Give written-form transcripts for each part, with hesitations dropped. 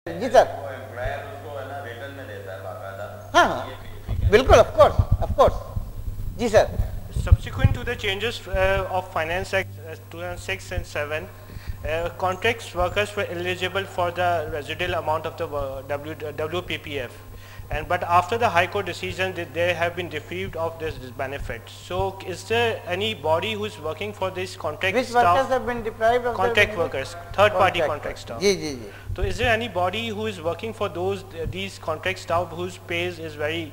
जी sir, उसको है ना रिटर्न में देता है बाकायदा। हाँ बिल्कुल, ऑफ कोर्स जी sir. Subsequent to the changes of Finance Act 2006 and 7, contracts workers were eligible for the residual amount of the WPPF, and but after the High Court decision, they have been deprived of this benefit. So, is there any body who is working for this contract Which staff? workers have been deprived of Contract workers, third party contract staff. जी जी जी। So, is there any body who is working for these contract staff whose pays is very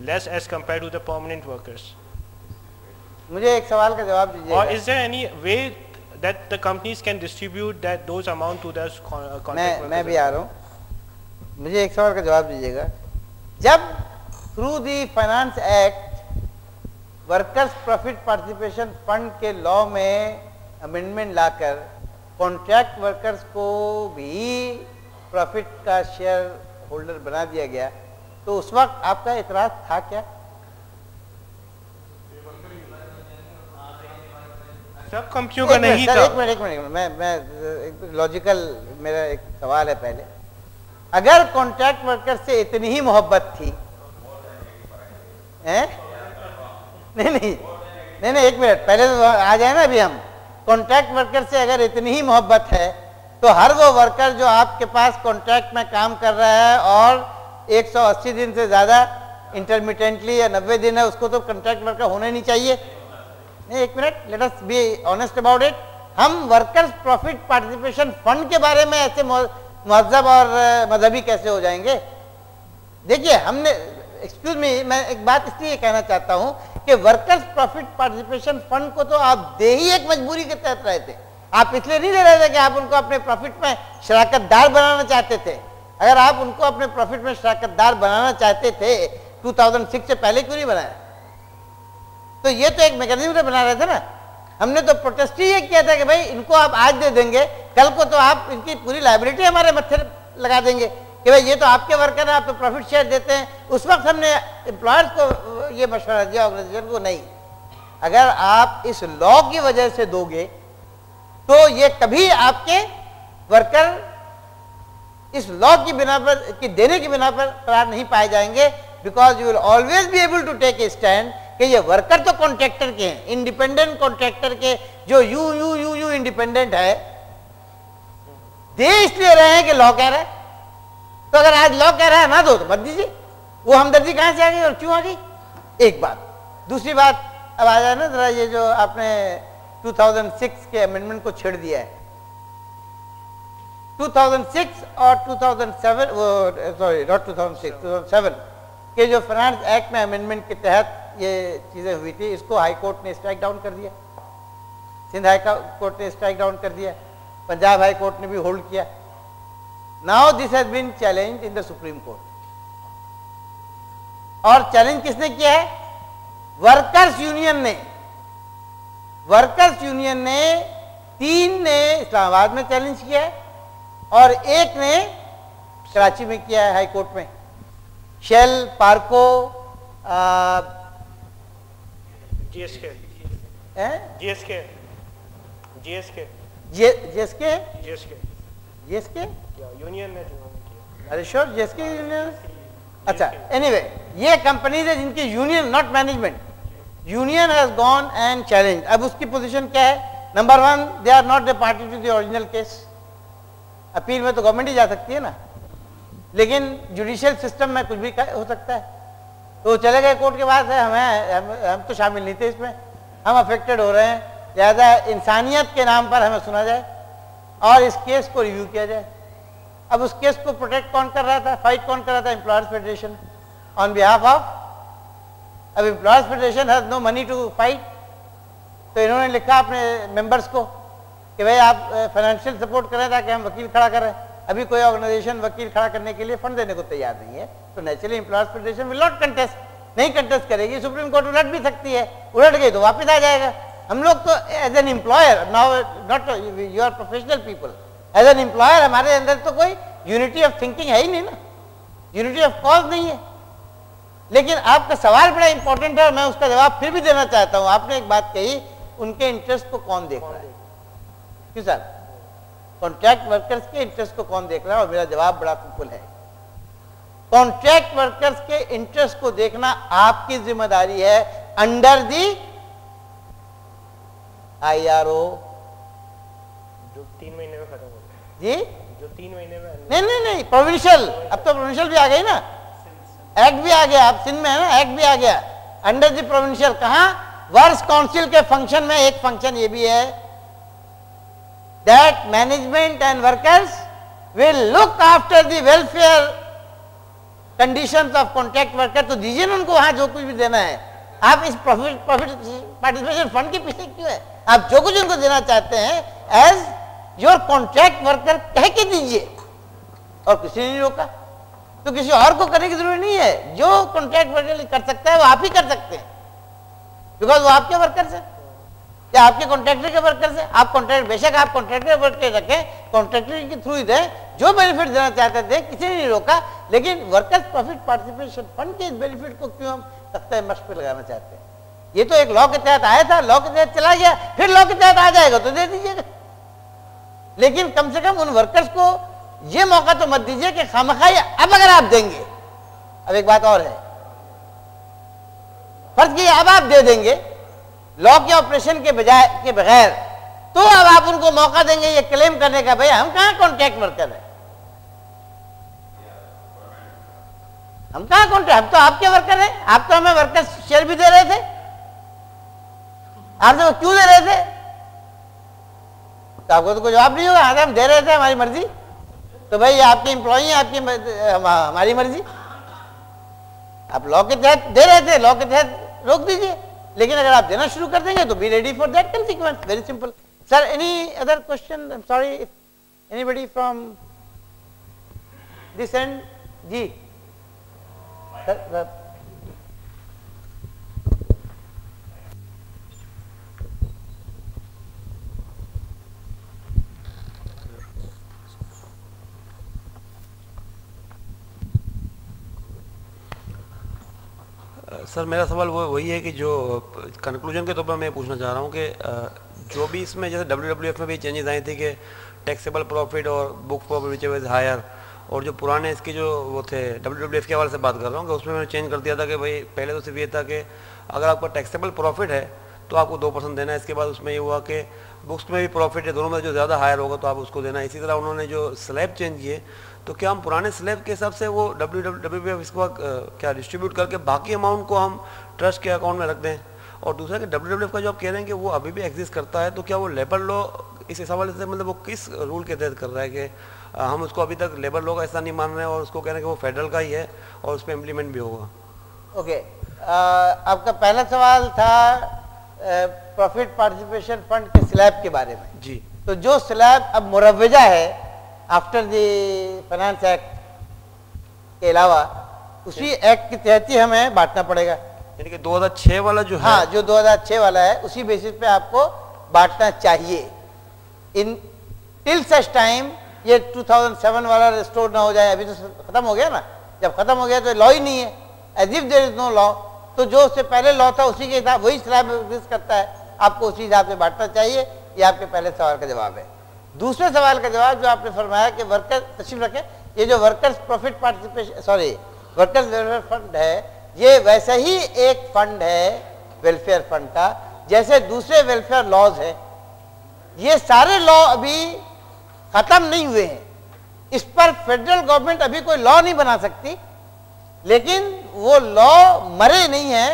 less as compared to the permanent workers? मुझे एक सवाल का जवाब दीजिएगा। Or is there any way that the companies can distribute those amount to those contract workers? मैं भी आ रहा हूँ, मुझे एक सवाल का जवाब दीजिएगा। जब through the finance act workers profit participation fund के लॉ में अमेंडमेंट लाकर कॉन्ट्रैक्ट वर्कर्स को भी प्रॉफिट का शेयर होल्डर बना दिया गया, तो उस वक्त आपका इतराज था क्या? सब कंपनियों का नहीं था। एक मिनट, मैं लॉजिकल, मेरा एक सवाल है पहले। अगर कॉन्ट्रैक्ट वर्कर से इतनी ही मोहब्बत थी, हैं? नहीं, एक मिनट पहले तो आ जाए ना। अभी हम कॉन्ट्रैक्ट वर्कर से अगर इतनी ही मोहब्बत है, तो हर वो वर्कर जो आपके पास कॉन्ट्रैक्ट में काम कर रहा है और 180 दिन से ज़्यादा इंटरमिटेंटली या 90 दिन है, उसको तो कॉन्ट्रैक्ट वर्कर होना ही नहीं चाहिए। नहीं, एक minute, let us be honest about it. हम वर्कर्स प्रॉफिट पार्टिसिपेशन फंड के बारे में ऐसे महज़ब और मजहबी कैसे हो जाएंगे? देखिए, हमने, एक्सक्यूज मी, मैं एक बात इसलिए कहना चाहता हूं कि वर्कर्स प्रॉफिट पार्टिसिपेशन फंड को तो आप दे ही एक मजबूरी के तहत रहे थे। आप इसलिए नहीं दे रहे थे कि आप उनको अपने प्रॉफिट में शराकतदार बनाना चाहते थे। अगर आप उनको अपने प्रॉफिट में शराकतदार बनाना चाहते थे, 2006 से पहले क्यों नहीं बनाया? तो ये तो एक मैकेनिज्म से बना रहे थे ना। हमने तो प्रोटेस्ट ही ये किया था कि भाई इनको आप आज दे देंगे, कल को तो आप इनकी पूरी लायबिलिटी हमारे मत्थे लगा देंगे कि भाई ये तो आपके वर्कर हैं, आप तो प्रॉफिट शेयर देते हैं। उस वक्त हमने एम्प्लॉयर्स को ये मशवरा दिया, ऑर्गेनाइजेशन को नहीं। अगर आप इस लॉ की वजह से दोगे तो ये कभी आपके वर्कर इस लॉ की बिना पर, की देने की बिना पर करार नहीं पाए जाएंगे, because you will always be able to take a stand कि ये वर्कर तो कॉन्ट्रैक्टर के हैं, इंडिपेंडेंट कॉन्ट्रैक्टर के, जो यू इंडिपेंडेंट है, दे इसलिए रहे हैं कि लॉ कह रहा है। तो अगर आज लॉ कह रहा है ना दो तो मत दीजिए। वो हमदर्दी कहां से आ गई और क्यों आ गई? एक बात। दूसरी बात, अब आ जाए ना जरा, ये जो आपने 2006 के अमेंडमेंट को छेड़ दिया है, 2006 और 2007, सॉरी नॉट 2006, 2007 के जो फाइनेंस एक्ट में अमेंडमेंट के तहत ये चीजें हुई थी, इसको हाई कोर्ट ने स्ट्राइक डाउन कर दिया, सिंध हाई कोर्ट ने स्ट्राइक डाउन कर दिया, पंजाब हाई कोर्ट ने भी होल्ड किया। Now this has been challenged in the supreme court. और चैलेंज किसने किया है? वर्कर्स यूनियन ने। वर्कर्स यूनियन ने, 3 ने इस्लामाबाद में चैलेंज किया है और 1 ने कराची में किया है हाई कोर्ट में। शेल, पार्को, जीएसके यूनियन ने किया। अरे श्योर, जीएसके यूनियन। अच्छा, एनीवे, ये कंपनीज है जिनकी union, not management, union has gone and challenge. अब उसकी पोजीशन क्या है? Number 1, they are not the party to the original case. Appeal में तो गवर्नमेंट ही जा सकती है ना, लेकिन जुडिशियल सिस्टम में कुछ भी हो सकता है। तो चले गए कोर्ट के पास है, हम तो शामिल नहीं थे इसमें, हम अफेक्टेड हो रहे हैं, लिहाजा इंसानियत के नाम पर हमें सुना जाए और इस केस को रिव्यू किया जाए। अब उस केस को प्रोटेक्ट कौन कर रहा था, फाइट कौन कर रहा था? Employers federation on behalf of. अब employers federation has no money to fight, तो इन्होंने लिखा अपने मेंबर्स को कि भाई आप फाइनेंशियल सपोर्ट करें ताकि हम वकील खड़ा करें। अभी कोई ऑर्गेनाइजेशन वकील खड़ा करने के लिए फंड देने को तैयार नहीं है, तो naturally employers federation will not contest, नहीं कंटेस्ट करेगी। सुप्रीम कोर्ट उलट भी सकती है, उलट गई तो वापस आ जाएगा। हम लोग तो as an employer, now not you are professional people, as an employer हमारे अंदर तो कोई यूनिटी ऑफ थिंकिंग है ही नहीं ना, यूनिटी ऑफ कॉज नहीं है। लेकिन आपका सवाल बड़ा इंपॉर्टेंट है और मैं उसका जवाब फिर भी देना चाहता हूं। आपने एक बात कही, उनके इंटरेस्ट को कौन देख रहा है? क्यों सर? कॉन्ट्रैक्ट वर्कर्स के इंटरेस्ट को कौन देख रहा है? और मेरा जवाब बड़ा सिंपल है, कॉन्ट्रैक्ट वर्कर्स के इंटरेस्ट को देखना आपकी जिम्मेदारी है अंडर दी IRO। जो 3 महीने में खत्म होता है जी, जो 3 महीने में नहीं प्रोविंशियल, अब तो प्रोविंशियल भी आ गई ना, एक्ट भी आ गया, आप सिंध में है ना, एक्ट भी आ गया अंडर द प्रोविंशियल। कहां? वर्क्स काउंसिल के फंक्शन में एक फंक्शन ये भी है that management and workers will look after the welfare conditions of contract worker. तो दीजिए ना उनको वहां जो कुछ भी देना है। आप इस प्रॉफिट पार्टिसिपेशन फंड के पीछे क्यों है? आप जो कुछ उनको देना चाहते हैं एज योर कॉन्ट्रैक्ट वर्कर कह के दीजिए, और किसी ने नहीं रोका, तो किसी और को करने की जरूरत नहीं है। जो कॉन्ट्रैक्ट वर्कर कर सकता है वो आप ही कर सकते हैं, बिकॉज वो आपके वर्कर्स हैं या आपके कॉन्ट्रैक्टर के वर्कर्स हैं। आप कॉन्ट्रैक्ट, बेशक आप कॉन्ट्रैक्टर वर्कर रखें, कॉन्ट्रैक्टर के थ्रू ही दें, जो बेनिफिट देना चाहते थे किसी ने नहीं रोका, लेकिन वर्कर्स प्रॉफिट पार्टिसिपेशन फंड के इस बेनिफिट को क्यों हम तख्ते मश्क पे लगाना चाहते हैं? ये तो एक लॉ के तहत आया था, लॉ के तहत चला गया, फिर लॉ के तहत आ जाएगा तो दे दीजिएगा, लेकिन कम से कम उन वर्कर्स को ये मौका तो मत दीजिए कि खामखाई अब अगर आप देंगे। अब एक बात और है, फर्ज किया अब आप दे देंगे लॉ के ऑपरेशन के बजाय के बगैर, तो अब आप उनको मौका देंगे ये क्लेम करने का भाई हम कहां कॉन्ट्रैक्ट वर्कर है, हम कहां कॉन्ट्रैक्ट, हम तो आपके वर्कर हैं, आप तो हमें वर्कर्स शेयर भी दे रहे थे, आप तो क्यों दे रहे थे? तो आपको तो कोई जवाब नहीं होगा, हम दे रहे थे हमारी मर्जी, तो भाई आपके एम्प्लॉई हैं, आपकी हमारी मर्जी, आप लॉ के तहत दे रहे थे, लॉ के तहत रोक दीजिए, लेकिन अगर आप देना शुरू कर देंगे तो be ready for that consequence. Very simple. Sir, any other question? I am sorry, anybody from this end? जी सर, सर मेरा सवाल वही है कि जो कंक्लूजन के तौर पर मैं पूछना चाह रहा हूँ कि जो भी इसमें जैसे WWF में भी चेंजेस आए थे कि टैक्सेबल प्रॉफिट और book profit which is higher, और जो पुराने इसके जो वो थे WWF के हवाले से बात कर रहा हूँ कि उसमें मैंने चेंज कर दिया था कि भाई पहले तो सिर्फ ये था कि अगर आपका टैक्सेबल प्रॉफिट है तो आपको 2% देना है, इसके बाद उसमें ये हुआ कि बुक्स में भी प्रॉफिट है, दोनों में जो ज़्यादा हायर होगा तो आप उसको देना है। इसी तरह उन्होंने जो स्लैब चेंज किए, तो क्या हम पुराने स्लैब के हिसाब से वो WWF इसको क्या डिस्ट्रीब्यूट करके बाकी अमाउंट को हम ट्रस्ट के अकाउंट में रख दें? और दूसरा कि WWF का जो आप कह रहे हैं कि वो अभी भी एग्जिस्ट करता है, तो क्या वो लेबर लॉ इस हवाले से मतलब वो किस रूल के तहत कर रहा है कि हम उसको अभी तक लेबर लॉ का ऐसा नहीं मान रहे हैं और उसको कह रहे हैं कि वो फेडरल का ही है और उस पर इम्प्लीमेंट भी होगा? ओके, आपका पहला सवाल था प्रॉफिट पार्टिसिपेशन फंड के स्लैब के बारे में। जी, तो जो स्लैब अब मुरव्वजा है आफ्टर द फाइनेंस एक्ट के अलावा, उसी एक्ट के तहत ही हमें बांटना पड़ेगा। यानी कि 2006 वाला जो है, हाँ, जो 2006 वाला है उसी बेसिस पे आपको बांटना चाहिए। इन टिल सच टाइम ये 2007 वाला रिस्टोर ना हो जाए। अभी तो खत्म हो गया ना, जब खत्म हो गया तो लॉ ही नहीं है, as if there is no law. तो जो उससे पहले लॉ था उसी के हिसाब, वही स्लैब एग्जिस्ट करता है, आपको उसी हिसाब से बांटना चाहिए। ये आपके पहले सवाल का जवाब है। दूसरे सवाल का जवाब जो आपने फरमाया कि वर्कर, तशरीफ रखें, ये जो workers profit participation, sorry, workers welfare fund है, ये वैसे ही एक फंड है वेलफेयर फंड का जैसे दूसरे वेलफेयर लॉज है। ये सारे लॉ अभी खत्म नहीं हुए हैं, इस पर फेडरल गवर्नमेंट अभी कोई लॉ नहीं बना सकती, लेकिन वो लॉ मरे नहीं है,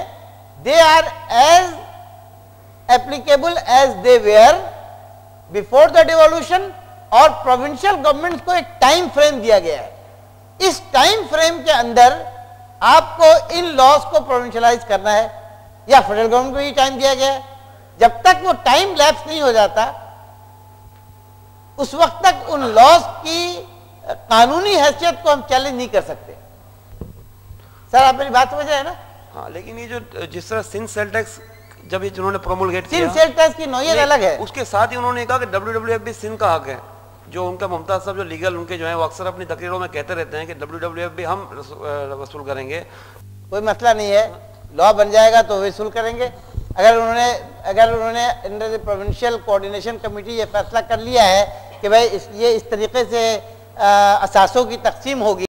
they are as applicable as they were before the devolution. और प्रोविंशियल गवर्नमेंट को एक टाइम फ्रेम दिया गया है, इस टाइम फ्रेम के अंदर आपको इन लॉज को प्रोविंशियलाइज करना है, या फेडरल गवर्नमेंट को ही टाइम दिया गया है। जब तक वो टाइम लैप्स नहीं हो जाता उस वक्त तक उन लॉज की कानूनी हैसियत को हम चैलेंज नहीं कर सकते। सर, आप मेरी बात समझ रहे हैं ना? हाँ, लेकिन ये जो जिस तरह सिंध सेल टैक्स जब ये जिन्होंने प्रोमोलगेट किया, सिंध सेल टैक्स की नौयत अलग है, उसके साथ ही उन्होंने कहा कि WWF भी सिंध का हक है। जो उनका मुमताज साहब जो लीगल उनके जो है वो अक्सर अपनी तकरीरों में कहते रहते हैं कि WWF भी हम वसूल करेंगे। कोई मसला नहीं है, लॉ बन जाएगा तो वसूल करेंगे। अगर उन्होंने under the provincial coordination committee ये फैसला कर लिया है कि भाई ये इस तरीके से असासों की तकसीम होगी।